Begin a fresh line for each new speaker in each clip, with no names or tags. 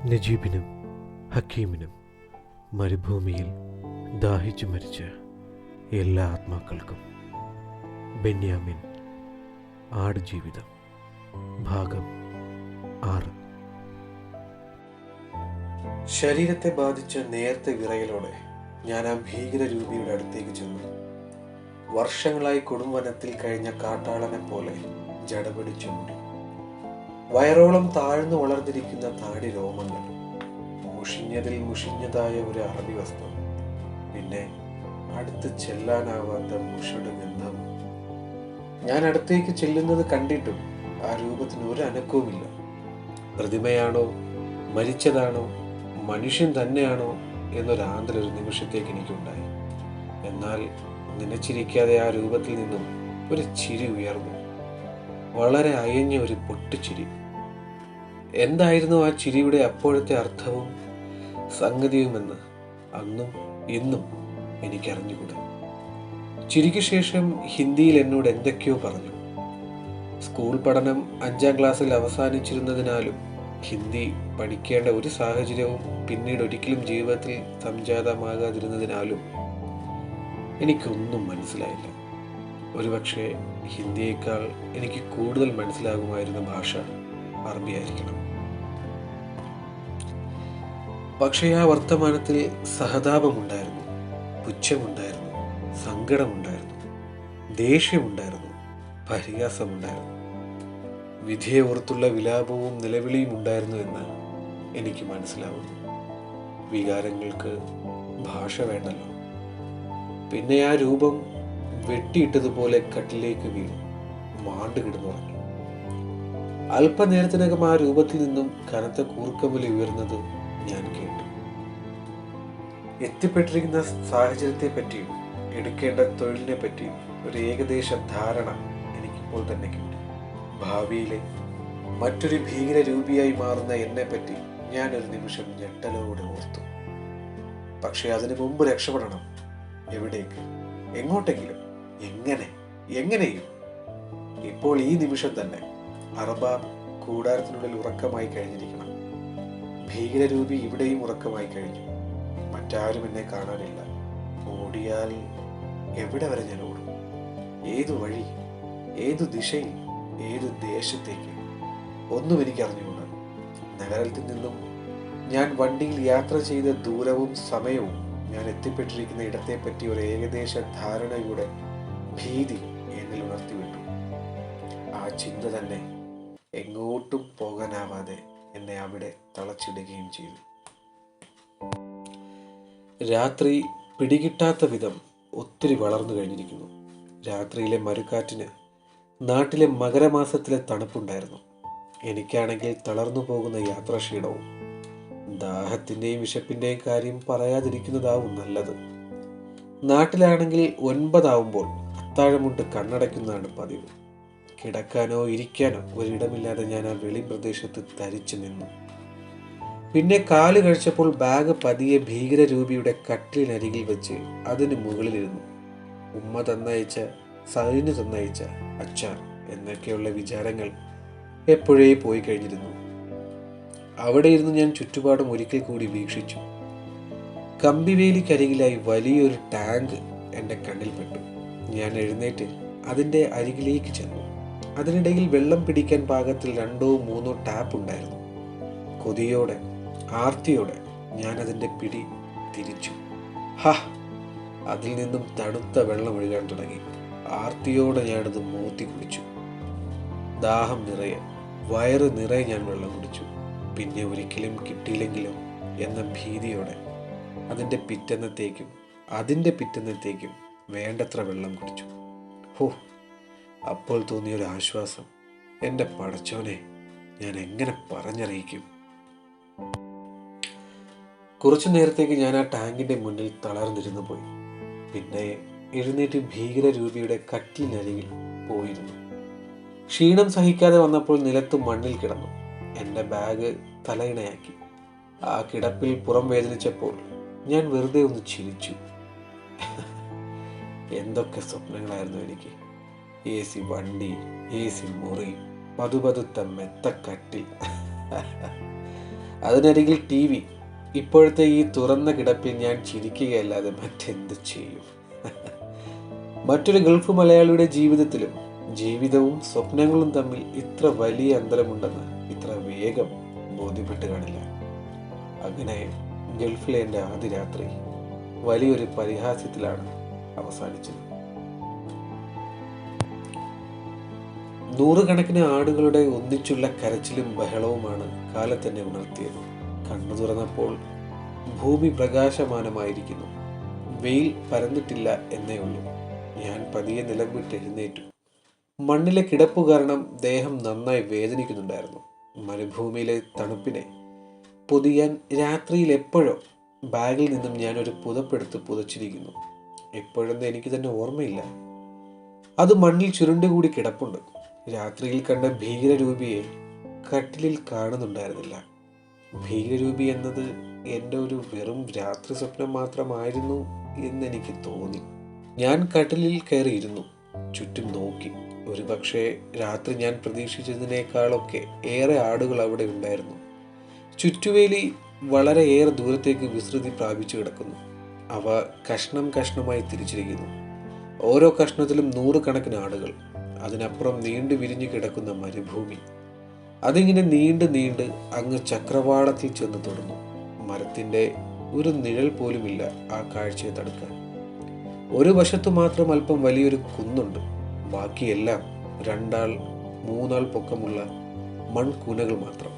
നജീബിനും ഹക്കീമിനും മരുഭൂമിയിൽ ദാഹിച്ചു മരിച്ച എല്ലാ ആത്മാക്കൾക്കും. ബെന്യാമിൻ ആടുജീവിതം ഭാഗം 6. ശരീരത്തെ ബാധിച്ച നേർത്ത വിറയലോടെ ഞാൻ ആ ഭീകരരൂപിയുടെ അടുത്തേക്ക് ചെന്നു. വർഷങ്ങളായി കൊടുംവനത്തിൽ കഴിഞ്ഞ കാട്ടാളനെ പോലെ ജടപിടിച്ചു മൂടി. വയറോളം താഴ്ന്നു വളർന്നിരിക്കുന്ന താടി രോമങ്ങൾ, മുഷിഞ്ഞതിൽ മുഷിഞ്ഞതായ ഒരു അറബി വസ്ത്രം, പിന്നെ അടുത്ത് ചെല്ലാനാവാത്ത മുഷട് ഗന്ധം. ഞാൻ അടുത്തേക്ക് ചെല്ലുന്നത് കണ്ടിട്ടും ആ രൂപത്തിന് ഒരു അനക്കവുമില്ല. പ്രതിമയാണോ, മരിച്ചതാണോ, മനുഷ്യൻ തന്നെയാണോ എന്നൊരാന്തരൊരു നിമിഷത്തേക്ക് എനിക്കുണ്ടായി. എന്നാൽ നനച്ചിരിക്കാതെ ആ രൂപത്തിൽ നിന്നും ഒരു ചിരി ഉയർന്നു. വളരെ അയഞ്ഞ ഒരു പൊട്ടിച്ചിരി. എന്തായിരുന്നു ആ ചിരിയുടെ അപ്പോഴത്തെ അർത്ഥവും സംഗതിയുമെന്ന് അന്നും ഇന്നും എനിക്കറിഞ്ഞുകൂടാ. ചിരിക്ക് ശേഷം ഹിന്ദിയിൽ എന്നോട് എന്തൊക്കെയോ പറഞ്ഞു. സ്കൂൾ പഠനം 5ാം ക്ലാസ്സിൽ അവസാനിച്ചിരുന്നതിനാലും ഹിന്ദി പഠിക്കേണ്ട ഒരു സാഹചര്യവും പിന്നീട് ഒരിക്കലും ജീവിതത്തിൽ സംജാതമാകാതിരുന്നതിനാലും എനിക്കൊന്നും മനസ്സിലായില്ല. ഒരുപക്ഷെ ഹിന്ദിയേക്കാൾ എനിക്ക് കൂടുതൽ മനസ്സിലാകുമായിരുന്ന ഭാഷ അറബിയായിരിക്കണം. പക്ഷേ ആ വർത്തമാനത്തിൽ സഹതാപമുണ്ടായിരുന്നു, പുച്ഛമുണ്ടായിരുന്നു, സങ്കടമുണ്ടായിരുന്നു, ദേഷ്യമുണ്ടായിരുന്നു, പരിഹാസമുണ്ടായിരുന്നു, വിധിയെ ഓർത്തുള്ള വിലാപവും നിലവിളിയും ഉണ്ടായിരുന്നു എന്ന് എനിക്ക് മനസ്സിലാവുന്നു. വികാരങ്ങൾക്ക് ഭാഷ വേണ്ടല്ലോ. പിന്നെ ആ രൂപം വെട്ടിയിട്ടതുപോലെ കട്ടിലേക്ക് വീണു മാണ്ടു കിടന്നുറങ്ങി. അല്പനേരത്തിനകം ആ രൂപത്തിൽ നിന്നും കനത്ത കൂർക്കമ്പലി ഉയർന്നത് ഞാൻ കേട്ടു. എത്തിപ്പെട്ടിരിക്കുന്ന സാഹചര്യത്തെ പറ്റിയും എടുക്കേണ്ട തൊഴിലിനെ പറ്റിയും ഒരു ഏകദേശ ധാരണ എനിക്കിപ്പോൾ തന്നെ കിട്ടി. ഭാവിയിലെ മറ്റൊരു ഭീകര രൂപിയായി മാറുന്ന എന്നെ പറ്റി ഞാൻ ഒരു നിമിഷം ഞെട്ടലോടെ ഓർത്തു. പക്ഷെ അതിനു മുമ്പ് രക്ഷപ്പെടണം. എവിടേക്ക്? എങ്ങോട്ടെങ്കിലും? എങ്ങനെയും? ഇപ്പോൾ ഈ നിമിഷം തന്നെ അർബാബ് കൂടാരത്തിനുള്ളിൽ ഉറക്കമായി കഴിഞ്ഞിരിക്കണം. ഭീകരരൂപി ഇവിടെയും ഉറക്കമായി കഴിഞ്ഞു. മറ്റാരും എന്നെ കാണാനില്ല. ഓടിയാൽ എവിടെ വരെ ഞാൻ ഓടും? ഏതു വഴി? ഏതു ദിശയിൽ? ഏതു ദേശത്തേക്ക്? ഒന്നും എനിക്കറിഞ്ഞുകൂടാ. നഗരത്തിൽ നിന്നും ഞാൻ വണ്ടിയിൽ യാത്ര ചെയ്ത ദൂരവും സമയവും ഞാൻ എത്തിപ്പെട്ടിരിക്കുന്ന ഇടത്തെ പറ്റി ഒരു ഏകദേശ ധാരണയുടെ ഭീതി എന്നിൽ ഉണർത്തിവിട്ടു. ആ ചിന്ത തന്നെ എങ്ങോട്ടും പോകാനാവാതെ എന്നെ അവിടെ തളച്ചിടുകയും ചെയ്തു. രാത്രി പിടികിട്ടാത്ത വിധം ഒത്തിരി വളർന്നു കഴിഞ്ഞിരിക്കുന്നു. രാത്രിയിലെ മരുക്കാറ്റിന് നാട്ടിലെ മകരമാസത്തിലെ തണുപ്പുണ്ടായിരുന്നു. എനിക്കാണെങ്കിൽ തളർന്നു പോകുന്ന യാത്രാക്ഷീണവും. ദാഹത്തിൻ്റെയും വിശപ്പിൻ്റെയും കാര്യം പറയാതിരിക്കുന്നതാവും നല്ലത്. നാട്ടിലാണെങ്കിൽ 9 ആവുമ്പോൾ അത്താഴമുണ്ട് കണ്ണടയ്ക്കുന്നതാണ് പതിവ്. കിടക്കാനോ ഇരിക്കാനോ ഒരിടമില്ലാതെ ഞാൻ ആ വെളി പ്രദേശത്ത് തരിച്ചു നിന്നു. പിന്നെ കാല് കഴിച്ചപ്പോൾ ബാഗ് പതിയെ ഭീകരരൂപിയുടെ കട്ടിലിനരികിൽ വെച്ച് അതിന് മുകളിലിരുന്നു. ഉമ്മ തന്നയച്ച, സൈന് തന്നയച്ച അച്ചാർ എന്നൊക്കെയുള്ള വിചാരങ്ങൾ എപ്പോഴേ പോയി കഴിഞ്ഞിരുന്നു. അവിടെ ഇരുന്ന് ഞാൻ ചുറ്റുപാടും ഒരിക്കൽ കൂടി വീക്ഷിച്ചു. കമ്പിവേലിക്കരികിലായി വലിയൊരു ടാങ്ക് എൻ്റെ കണ്ണിൽപ്പെട്ടു. ഞാൻ എഴുന്നേറ്റ് അതിൻ്റെ അരികിലേക്ക് ചെന്നു. അതിനിടയിൽ വെള്ളം പിടിക്കാൻ പാകത്തിൽ 2 or 3 ടാപ്പ് ഉണ്ടായിരുന്നു. കൊതിയോടെ, ആർത്തിയോടെ ഞാൻ അതിൻ്റെ പിടി തിരിച്ചു. അതിൽ നിന്നും തണുത്ത വെള്ളം ഒഴുകാൻ തുടങ്ങി. ആർത്തിയോടെ ഞാനത് മൂത്തി കുടിച്ചു. ദാഹം നിറയെ, വയറ് നിറയെ ഞാൻ വെള്ളം കുടിച്ചു. പിന്നെ ഒരിക്കലും കിട്ടിയില്ലെങ്കിലോ എന്ന ഭീതിയോടെ അതിൻ്റെ പിറ്റന്നത്തേക്കും വേണ്ടത്ര വെള്ളം കുടിച്ചു. അപ്പോൾ തോന്നിയൊരു ആശ്വാസം എൻ്റെ പടച്ചോനെ ഞാൻ എങ്ങനെ പറഞ്ഞറിയിക്കും? കുറച്ചു നേരത്തേക്ക് ഞാൻ ആ ടാങ്കിൻ്റെ മുന്നിൽ തളർന്നിരുന്നു പോയി. പിന്നെ എഴുന്നേറ്റ് ഭീകരരൂപിയുടെ കട്ടിലിനരികിൽ പോയിരുന്നു. ക്ഷീണം സഹിക്കാതെ വന്നപ്പോൾ നിലത്ത് മണ്ണിൽ കിടന്നു. എൻ്റെ ബാഗ് തലയിണയാക്കി. ആ കിടപ്പിൽ പുറം വേദനിച്ചപ്പോൾ ഞാൻ വെറുതെ ഒന്ന് ചിരിച്ചു. എന്തൊക്കെ സ്വപ്നങ്ങളായിരുന്നു എനിക്ക്! AC വണ്ടി, AC മുറി, പതുപതുത്ത മെത്തക്കട്ടിൽ. അതിനരികിൽ ടി വി. ഇപ്പോഴത്തെ ഈ തുറന്ന കിടപ്പിൽ ഞാൻ ചിരിക്കുകയല്ലാതെ മറ്റെന്ത് ചെയ്യും? മറ്റൊരു ഗൾഫ് മലയാളിയുടെ ജീവിതത്തിലും ജീവിതവും സ്വപ്നങ്ങളും തമ്മിൽ ഇത്ര വലിയ അന്തരമുണ്ടെന്ന് ഇത്ര വേഗം ബോധ്യപ്പെട്ട് കാണില്ല. അങ്ങനെ ഗൾഫിലെ എൻ്റെ ആദ്യ രാത്രി വലിയൊരു പരിഹാസ്യത്തിലാണ് അവസാനിച്ചത്. നൂറുകണക്കിന് ആടുകളുടെ ഒന്നിച്ചുള്ള കരച്ചിലും ബഹളവുമാണ് കാലത്തെന്നെ ഉണർത്തിയത്. കണ്ണു തുറന്നപ്പോൾ ഭൂമി പ്രകാശമാനമായിരിക്കുന്നു. വെയിൽ പരന്നിട്ടില്ല എന്നേ ഉള്ളൂ. ഞാൻ പതിയെ നിലം വിട്ട് എഴുന്നേറ്റു. മണ്ണിലെ കിടപ്പു കാരണം ദേഹം നന്നായി വേദനിക്കുന്നുണ്ടായിരുന്നു. മരുഭൂമിയിലെ തണുപ്പിനെ പൊതിയാൻ രാത്രിയിൽ എപ്പോഴോ ബാഗിൽ നിന്നും ഞാനൊരു പുതപ്പെടുത്ത് പുതച്ചിരിക്കുന്നു. എപ്പോഴെന്ന് എനിക്ക് തന്നെ ഓർമ്മയില്ല. അത് മണ്ണിൽ ചുരുണ്ടുകൂടി കിടപ്പുണ്ട്. രാത്രിയിൽ കണ്ട ഭീകരരൂപിയെ കട്ടിലിൽ കാണുന്നുണ്ടായിരുന്നില്ല. ഭീകരരൂപി എന്നത് എൻ്റെ ഒരു വെറും രാത്രി സ്വപ്നം മാത്രമായിരുന്നു എന്നെനിക്ക് തോന്നി. ഞാൻ കട്ടിലിൽ കയറിയിരുന്നു, ചുറ്റും നോക്കി. ഒരു പക്ഷേ രാത്രി ഞാൻ പ്രതീക്ഷിച്ചതിനേക്കാളൊക്കെ ഏറെ ആടുകൾ അവിടെ ഉണ്ടായിരുന്നു. ചുറ്റുവേലി വളരെയേറെ ദൂരത്തേക്ക് വിസ്തൃതി പ്രാപിച്ചു കിടക്കുന്നു. അവ കഷ്ണം കഷ്ണമായി തിരിച്ചിരിക്കുന്നു. ഓരോ കഷ്ണത്തിലും നൂറുകണക്കിന് ആടുകൾ. അതിനപ്പുറം നീണ്ടു വിരിഞ്ഞു കിടക്കുന്ന മരുഭൂമി. അതിങ്ങനെ നീണ്ട് അങ്ങ് ചക്രവാളത്തിൽ ചെന്ന് തൊടുന്നു. മരത്തിൻ്റെ ഒരു നിഴൽ പോലുമില്ല ആ കാഴ്ചയെ തടുക്കാൻ. ഒരു വശത്തു മാത്രം അല്പം വലിയൊരു കുന്നുണ്ട്. ബാക്കിയെല്ലാം 2 ആൾ 3 ആൾ പൊക്കമുള്ള മൺകൂനകൾ മാത്രം.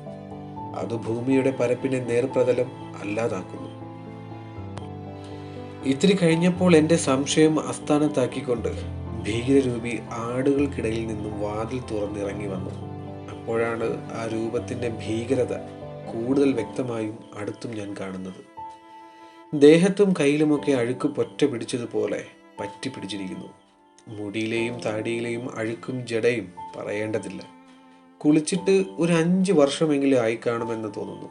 അത് ഭൂമിയുടെ പരപ്പിനെ നേർപ്രതലം അല്ലാതാക്കുന്നു. ഇത്തിരി കഴിഞ്ഞപ്പോൾ എൻ്റെ സംശയം അസ്ഥാനത്താക്കിക്കൊണ്ട് ഭീകരരൂപി ആടുകൾക്കിടയിൽ നിന്നും വാതിൽ തുറന്നിറങ്ങി വന്നു. അപ്പോഴാണ് ആ രൂപത്തിൻ്റെ ഭീകരത കൂടുതൽ വ്യക്തമായും അടുത്തും ഞാൻ കാണുന്നത്. ദേഹത്തും കയ്യിലുമൊക്കെ അഴുക്ക് പൊറ്റ പിടിച്ചതുപോലെ പറ്റി പിടിച്ചിരിക്കുന്നു. മുടിയിലെയും താടിയിലെയും അഴുക്കും ജടയും പറയേണ്ടതില്ല. കുളിച്ചിട്ട് ഒരു 5 വർഷമെങ്കിലും ആയി കാണുമെന്ന് തോന്നുന്നു.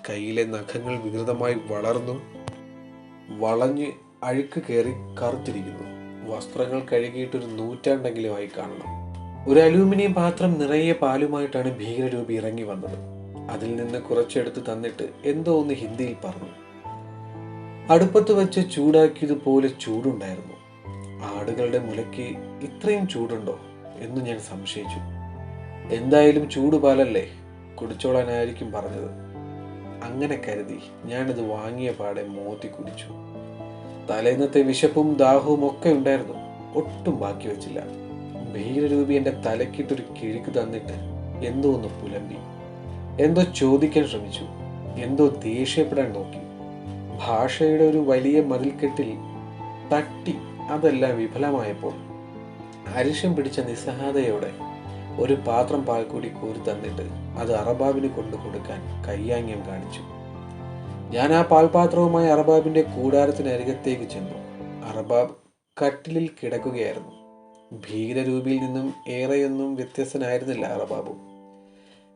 കയ്യിലെ നഖങ്ങൾ വികൃതമായി വളഞ്ഞ് അഴുക്ക് കയറി കറുത്തിരിക്കുന്നു. വസ്ത്രങ്ങൾ കഴുകിയിട്ടൊരു 100 നൂറ്റാണ്ടെങ്കിലും ആയി കാണണം. ഒരു അലൂമിനിയം പാത്രം നിറയെ പാലുമായിട്ടാണ് ഭീകരരൂപി ഇറങ്ങി വന്നത്. അതിൽ നിന്ന് കുറച്ചെടുത്ത് തന്നിട്ട് എന്തോ ഒന്ന് ഹിന്ദിയിൽ പറഞ്ഞു. അടുപ്പത്ത് വെച്ച് ചൂടാക്കിയതുപോലെ ചൂടുണ്ടായിരുന്നു. ആടുകളുടെ മുലയ്ക്ക് ഇത്രയും ചൂടുണ്ടോ എന്ന് ഞാൻ സംശയിച്ചു. എന്തായാലും ചൂടുപാലല്ലേ, കുടിച്ചോളാനായിരിക്കും പറഞ്ഞത്. അങ്ങനെ കരുതി ഞാനിത് വാങ്ങിയ പാടെ മോത്തി കുടിച്ചു. തലേന്നത്തെ വിശപ്പും ദാഹവും ഒക്കെ ഉണ്ടായിരുന്നു. ഒട്ടും ബാക്കി വെച്ചില്ല. ഭീകരരൂപി എൻ്റെ തലക്കിട്ടൊരു കിഴുക്ക് തന്നിട്ട് എന്തോ ഒന്ന് പുലമ്പി. എന്തോ ചോദിക്കാൻ ശ്രമിച്ചു. എന്തോ ദേഷ്യപ്പെടാൻ നോക്കി. ഭാഷയുടെ ഒരു വലിയ മതിൽക്കെട്ടിൽ തട്ടി അതെല്ലാം വിഫലമായപ്പോൾ അരിശം പിടിച്ച നിസ്സഹായതയോടെ ഒരു പാത്രം പാൽക്കൂടി കോരി തന്നിട്ട് അത് അറബാബിന് കൊണ്ടു കൊടുക്കാൻ കയ്യാങ്യം കാണിച്ചു. ഞാൻ ആ പാൽപാത്രവുമായി അറബാബിൻ്റെ കൂടാരത്തിനരികത്തേക്ക് ചെന്നു. അറബാബ് കട്ടിലിൽ കിടക്കുകയായിരുന്നു. ഭീകരരൂപിയിൽ നിന്നും ഏറെയൊന്നും വ്യത്യസ്തനായിരുന്നില്ല അറബാബും.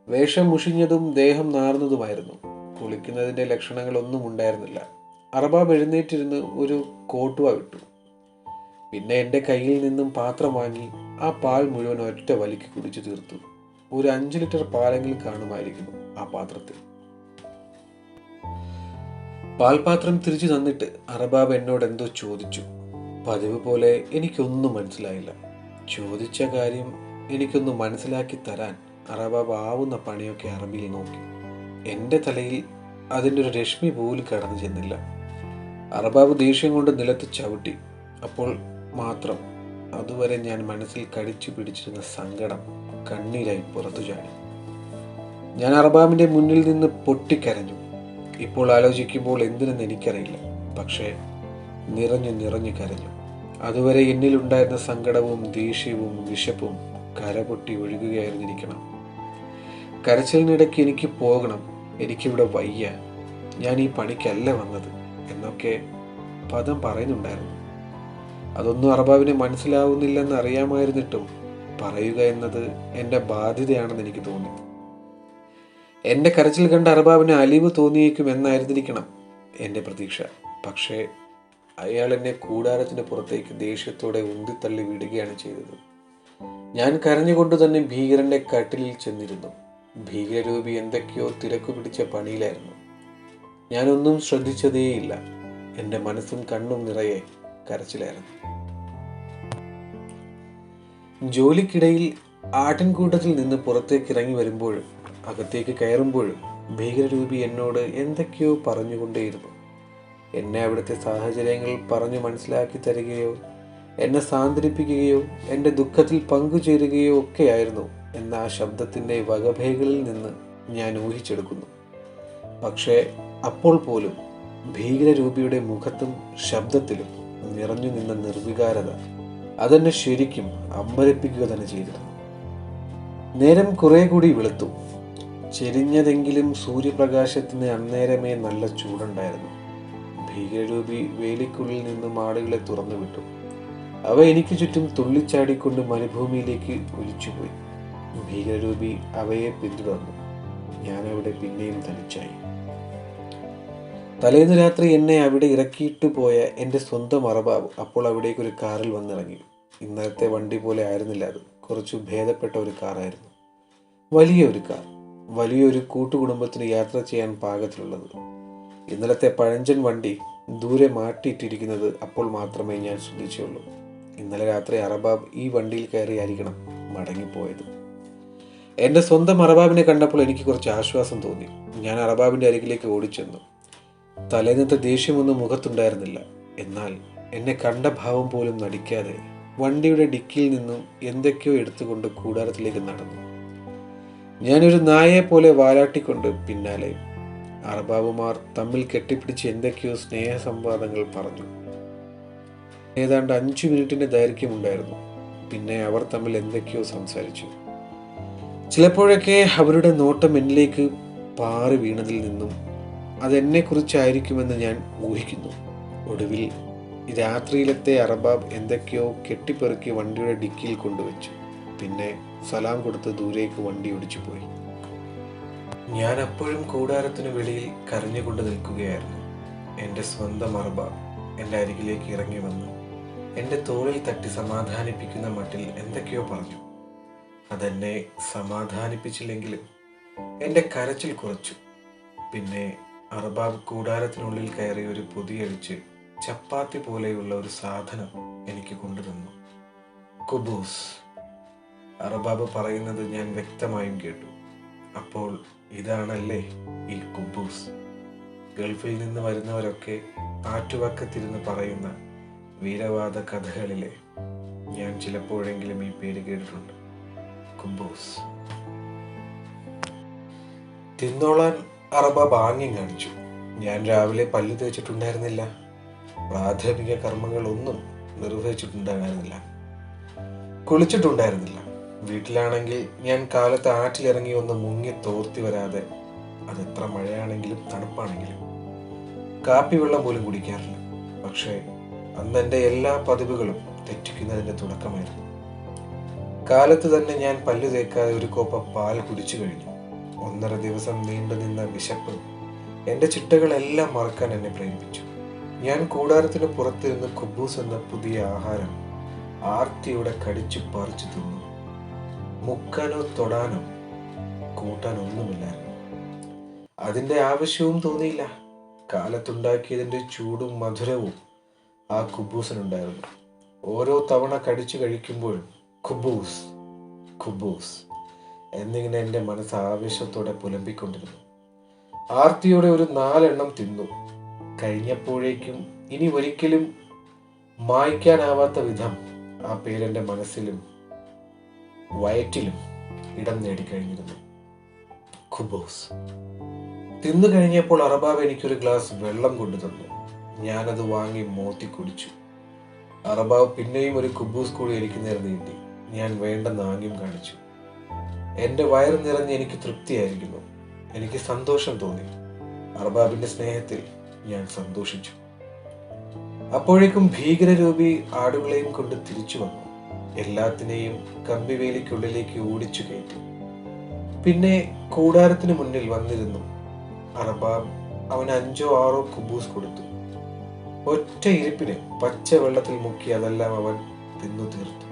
വേഷം മുഷിഞ്ഞതും ദേഹം നാർന്നതുമായിരുന്നു. കുളിക്കുന്നതിൻ്റെ ലക്ഷണങ്ങളൊന്നും ഉണ്ടായിരുന്നില്ല. അറബാബ് എഴുന്നേറ്റിരുന്ന് ഒരു കോട്ടുവ വിട്ടു. പിന്നെ എൻ്റെ കയ്യിൽ നിന്നും പാത്രം വാങ്ങി ആ പാൽ മുഴുവൻ ഒറ്റ വലിക്ക് കുടിച്ചു തീർത്തു. ഒരു 5 ലിറ്റർ പാലെങ്കിലും കാണുമായിരിക്കുന്നു ആ പാത്രത്തിൽ. പാൽപാത്രം തിരിച്ചു തന്നിട്ട് അറബാബ് എന്നോട് എന്തോ ചോദിച്ചു. പതിവ് പോലെ എനിക്കൊന്നും മനസ്സിലായില്ല. ചോദിച്ച കാര്യം എനിക്കൊന്ന് മനസ്സിലാക്കി തരാൻ അറബാബ് ആവുന്ന പണിയൊക്കെ അറബിയിൽ നോക്കി. എൻ്റെ തലയിൽ അതിൻ്റെ ഒരു രശ്മി പോലും കടന്നു ചെന്നില്ല. അറബാബ് ദേഷ്യം കൊണ്ട് നിലത്ത് ചവിട്ടി. അപ്പോൾ മാത്രം അതുവരെ ഞാൻ മനസ്സിൽ കടിച്ചു പിടിച്ചിരുന്ന സങ്കടം കണ്ണീരായി പുറത്തു ചാടി. ഞാൻ അറബാബിൻ്റെ മുന്നിൽ നിന്ന് പൊട്ടിക്കരഞ്ഞു. ഇപ്പോൾ ആലോചിക്കുമ്പോൾ എന്തിനെന്ന് എനിക്കറിയില്ല. പക്ഷേ നിറഞ്ഞു കരഞ്ഞു. അതുവരെ എന്നിലുണ്ടായിരുന്ന സങ്കടവും ദേഷ്യവും വിശപ്പും കരപൊട്ടി ഒഴുകുകയായിരുന്നിരിക്കണം. കരച്ചിലിനിടയ്ക്ക് എനിക്ക് പോകണം, എനിക്കിവിടെ വയ്യ, ഞാൻ ഈ പണിക്കല്ല വന്നത് എന്നൊക്കെ പദം പറയുന്നുണ്ടായിരുന്നു. അതൊന്നും അറബാബിന് മനസ്സിലാവുന്നില്ലെന്ന് അറിയാമായിരുന്നിട്ടും പറയുക എന്നത് എൻ്റെ ബാധ്യതയാണെന്ന് എനിക്ക് തോന്നി. എൻ്റെ കരച്ചിൽ കണ്ട അറബാബിന് അലിവ് തോന്നിയേക്കും എന്നായിരുന്നിരിക്കണം എൻ്റെ പ്രതീക്ഷ. പക്ഷേ അയാൾ എന്നെ കൂടാരത്തിന് പുറത്തേക്ക് ദേഷ്യത്തോടെ ഉന്തിത്തള്ളി വിടുകയാണ് ചെയ്തത്. ഞാൻ കരഞ്ഞുകൊണ്ട് തന്നെ ഭീകരൻ്റെ കട്ടിലിൽ ചെന്നിരുന്നു. ഭീകരരൂപി എന്തൊക്കെയോ തിരക്കു പിടിച്ച പണിയിലായിരുന്നു. ഞാനൊന്നും ശ്രദ്ധിച്ചതേയില്ല. എൻ്റെ മനസ്സും കണ്ണും നിറയെ കരച്ചിലായിരുന്നു. ജോലിക്കിടയിൽ ആട്ടിൻകൂട്ടത്തിൽ നിന്ന് പുറത്തേക്ക് ഇറങ്ങി വരുമ്പോഴും അകത്തേക്ക് കയറുമ്പോഴും ഭീകരരൂപി എന്നോട് എന്തൊക്കെയോ പറഞ്ഞുകൊണ്ടേയിരുന്നു. എന്നെ അവിടുത്തെ സാഹചര്യങ്ങൾ പറഞ്ഞു മനസ്സിലാക്കി തരികയോ എന്നെ സാന്ത്വനിപ്പിക്കുകയോ എൻ്റെ ദുഃഖത്തിൽ പങ്കുചേരുകയോ ഒക്കെയായിരുന്നു എന്ന ആ ശബ്ദത്തിൻ്റെ വകഭേകളിൽ നിന്ന് ഞാൻ ഊഹിച്ചെടുക്കുന്നു. പക്ഷേ അപ്പോൾ പോലും ഭീകരരൂപിയുടെ മുഖത്തും ശബ്ദത്തിലും നിറഞ്ഞു നിന്ന നിർവികാരത അതെന്നെ ശരിക്കും അമ്പരപ്പിക്കുക തന്നെ ചെയ്തിരുന്നു. നേരം കുറെ കൂടി വെളുത്തു. ചെരിഞ്ഞതെങ്കിലും സൂര്യപ്രകാശത്തിന് അന്നേരമേ നല്ല ചൂടുണ്ടായിരുന്നു. ഭീകരരൂപി വേലിക്കുള്ളിൽ നിന്നും ആടുകളെ തുറന്നു വിട്ടു. അവ എനിക്ക് ചുറ്റും തുള്ളിച്ചാടിക്കൊണ്ട് മരുഭൂമിയിലേക്ക് ഒലിച്ചുപോയി. ഭീകരരൂപി അവയെ പിന്തുടർന്നു. ഞാനവിടെ പിന്നെയും തനിച്ചായി. തലേന്ന് രാത്രി എന്നെ അവിടെ ഇറക്കിയിട്ടു പോയ എൻ്റെ സ്വന്തം അറബാബ് അപ്പോൾ അവിടേക്ക് ഒരു കാറിൽ വന്നിറങ്ങി. ഇന്നലത്തെ വണ്ടി പോലെ ആയിരുന്നില്ല അത്. കുറച്ചു ഭേദപ്പെട്ട ഒരു കാറായിരുന്നു. വലിയൊരു കാർ, വലിയൊരു കൂട്ടുകുടുംബത്തിന് യാത്ര ചെയ്യാൻ പാകത്തിലുള്ളത്. ഇന്നലത്തെ പഴഞ്ചൻ വണ്ടി ദൂരെ മാറ്റിയിട്ടിരിക്കുന്നത് അപ്പോൾ മാത്രമേ ഞാൻ ശ്രദ്ധിച്ചുള്ളൂ. ഇന്നലെ രാത്രി അറബാബ് ഈ വണ്ടിയിൽ കയറിയായിരിക്കണം മടങ്ങിപ്പോയത്. എൻ്റെ സ്വന്തം അറബാബിനെ കണ്ടപ്പോൾ എനിക്ക് കുറച്ച് ആശ്വാസം തോന്നി. ഞാൻ അറബാബിൻ്റെ അരികിലേക്ക് ഓടിച്ചെന്നു. തലേന്നത്തെ ദേഷ്യമൊന്നും മുഖത്തുണ്ടായിരുന്നില്ല. എന്നാൽ എന്നെ കണ്ട ഭാവം പോലും നടിക്കാതെ വണ്ടിയുടെ ഡിക്കിയിൽ നിന്നും എന്തൊക്കെയോ എടുത്തുകൊണ്ട് കൂടാരത്തിലേക്ക് നടന്നു. ഞാനൊരു നായയെ പോലെ വാലാട്ടിക്കൊണ്ട് പിന്നാലെ. അറബാബുമാർ തമ്മിൽ കെട്ടിപ്പിടിച്ച് എന്തൊക്കെയോ സ്നേഹസംവാദങ്ങൾ പറഞ്ഞു. ഏതാണ്ട് 5 മിനിറ്റിന്റെ ദൈർഘ്യമുണ്ടായിരുന്നു. പിന്നെ അവർ തമ്മിൽ എന്തൊക്കെയോ സംസാരിച്ചു. ചിലപ്പോഴൊക്കെ അവരുടെ നോട്ടം എന്നിലേക്ക് പാറി വീണതിൽ നിന്നും അതെന്നെക്കുറിച്ചായിരിക്കുമെന്ന് ഞാൻ ഊഹിക്കുന്നു. ഒടുവിൽ രാത്രിയിലത്തെ അറബാബ് എന്തൊക്കെയോ കെട്ടിപ്പെറുക്കി വണ്ടിയുടെ ഡിക്കിയിൽ കൊണ്ടുവച്ചു. പിന്നെ സലാം കൊടുത്ത് ദൂരേക്ക് വണ്ടി ഓടിച്ചു പോയി. ഞാൻ അപ്പോഴും കൂടാരത്തിന് വെളിയിൽ കരഞ്ഞുകൊണ്ട് നിൽക്കുകയായിരുന്നു. എൻ്റെ സ്വന്തം അറബാബ് എൻ്റെ അരികിലേക്ക് ഇറങ്ങി വന്ന് എൻ്റെ തോളിൽ തട്ടി സമാധാനിപ്പിക്കുന്ന മട്ടിൽ എന്തൊക്കെയോ പറഞ്ഞു. അതെന്നെ സമാധാനിപ്പിച്ചില്ലെങ്കിലും എൻ്റെ കരച്ചിൽ കുറച്ചു. പിന്നെ അറബാബ് കൂടാരത്തിനുള്ളിൽ കയറി ഒരു പൊതിയഴിച്ച് ചപ്പാത്തി പോലെയുള്ള ഒരു സാധനം എനിക്ക് കൊണ്ടുതന്നു. കുബൂസ്. അറബാബ് പറയുന്നത് ഞാൻ വ്യക്തമായും കേട്ടു. അപ്പോൾ ഇതാണല്ലേ ഈ കുബൂസ്. ഗൾഫിൽ നിന്ന് വരുന്നവരൊക്കെ ആറ്റുവക്കത്തിരുന്ന് പറയുന്ന വീരവാദ കഥകളിലെ ഞാൻ ചിലപ്പോഴെങ്കിലും ഈ പേര് കേട്ടിട്ടുണ്ട്. കുബൂസ്. തിന്നോളാൻ അറബാബ് ആംഗ്യം കാണിച്ചു. ഞാൻ രാവിലെ പല്ല് തേച്ചിട്ടുണ്ടായിരുന്നില്ല. പ്രാഥമിക കർമ്മങ്ങളൊന്നും നിർവഹിച്ചിട്ടുണ്ടായിരുന്നില്ല. കുളിച്ചിട്ടുണ്ടായിരുന്നില്ല. വീട്ടിലാണെങ്കിൽ ഞാൻ കാലത്ത് ആറ്റിലിറങ്ങി ഒന്ന് മുങ്ങി തോർത്തി വരാതെ, അതെത്ര മഴയാണെങ്കിലും തണുപ്പാണെങ്കിലും, കാപ്പി വെള്ളം പോലും കുടിക്കാറില്ല. പക്ഷേ അന്ന് എൻ്റെ എല്ലാ പതിവുകളും തെറ്റിക്കുന്നതിൻ്റെ തുടക്കമായിരുന്നു. കാലത്ത് തന്നെ ഞാൻ പല്ല് തേക്കാതെ ഒരു കോപ്പ പാൽ കുടിച്ചു കഴിഞ്ഞു. 1.5 ദിവസം നീണ്ടു നിന്ന വിശപ്പ് എൻ്റെ ചിട്ടകളെല്ലാം മറക്കാൻ എന്നെ പ്രേരിപ്പിച്ചു. ഞാൻ കൂടാരത്തിന് പുറത്തിരുന്ന് കുബൂസ് എന്ന പുതിയ ആഹാരം ആർത്തിയോടെ കടിച്ചു പറിച്ചു തിന്നു. മുക്കാനോ തൊടാനോ കൂട്ടാനൊന്നുമില്ലായിരുന്നു. അതിൻ്റെ ആവശ്യവും തോന്നിയില്ല. കാലത്തുണ്ടാക്കിയതിൻ്റെ ചൂടും മധുരവും ആ കുബൂസിനുണ്ടായിരുന്നു. ഓരോ തവണ കടിച്ചു കഴിക്കുമ്പോഴും കുബൂസ് കുബൂസ് എന്നിങ്ങനെ എൻ്റെ മനസ്സ് ആവേശത്തോടെ പുലമ്പിക്കൊണ്ടിരുന്നു. ആർത്തിയോടെ ഒരു 4 എണ്ണം തിന്നു കഴിഞ്ഞപ്പോഴേക്കും ഇനി ഒരിക്കലും മായ്ക്കാനാവാത്ത വിധം ആ പേരെൻ്റെ മനസ്സിലും വയറ്റിലും ഇടം നേടിക്കഴിഞ്ഞിരുന്നു. കുബൂസ്. തിന്നു കഴിഞ്ഞപ്പോൾ അറബാബ് എനിക്കൊരു ഗ്ലാസ് വെള്ളം കൊണ്ടു തന്നു. ഞാനത് വാങ്ങി മോത്തി കുടിച്ചു. അറബാബ് പിന്നെയും ഒരു കുബൂസ് കൂടി എനിക്ക് നേരെ നീട്ടി. ഞാൻ വേണ്ടെന്ന് ആംഗ്യം കാണിച്ചു. എൻ്റെ വയറ് നിറഞ്ഞ് എനിക്ക് തൃപ്തിയായിരിക്കുന്നു. എനിക്ക് സന്തോഷം തോന്നി. അറബാബിന്റെ സ്നേഹത്തിൽ ഞാൻ സന്തോഷിച്ചു. അപ്പോഴേക്കും ഭീകരരൂപി ആടുകളെയും കൊണ്ട് തിരിച്ചു വന്നു. എല്ലാത്തിനെയും കമ്പിവേലിക്കുള്ളിലേക്ക് ഓടിച്ചു കയറ്റി. പിന്നെ കൂടാരത്തിന് മുന്നിൽ വന്നിരുന്നു. അറബാബ് അവന് 5 or 6 കുബൂസ് കൊടുത്തു. ഒറ്റ ഇരിപ്പിന് പച്ച വെള്ളത്തിൽ മുക്കി അതെല്ലാം അവൻ തിന്നു തീർത്തു.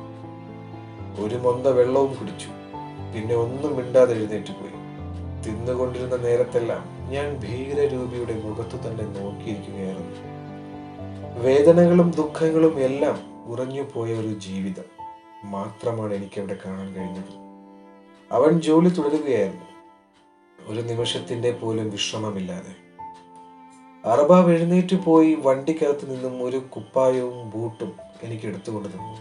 ഒരു മൊന്ത വെള്ളവും കുടിച്ചു. പിന്നെ ഒന്നും മിണ്ടാതെ എഴുന്നേറ്റ് പോയി. തിന്നുകൊണ്ടിരുന്ന നേരത്തെല്ലാം ഞാൻ ഭീകരരൂപിയുടെ മുഖത്തു തന്നെ നോക്കിയിരിക്കുകയായിരുന്നു. വേദനകളും ദുഃഖങ്ങളും എല്ലാം ഉറഞ്ഞു പോയ ഒരു ജീവിതം മാത്രമാണ് എനിക്കവിടെ കാണാൻ കഴിഞ്ഞത്. അവൻ ജോലി തുടരുകയായിരുന്നു, ഒരു നിമിഷത്തിന്റെ പോലും വിശ്രമമില്ലാതെ. അർബാബ് എഴുന്നേറ്റ് പോയി വണ്ടിക്കകത്ത് നിന്നും ഒരു കുപ്പായവും ബൂട്ടും എനിക്ക് എടുത്തുകൊണ്ട് തന്നു.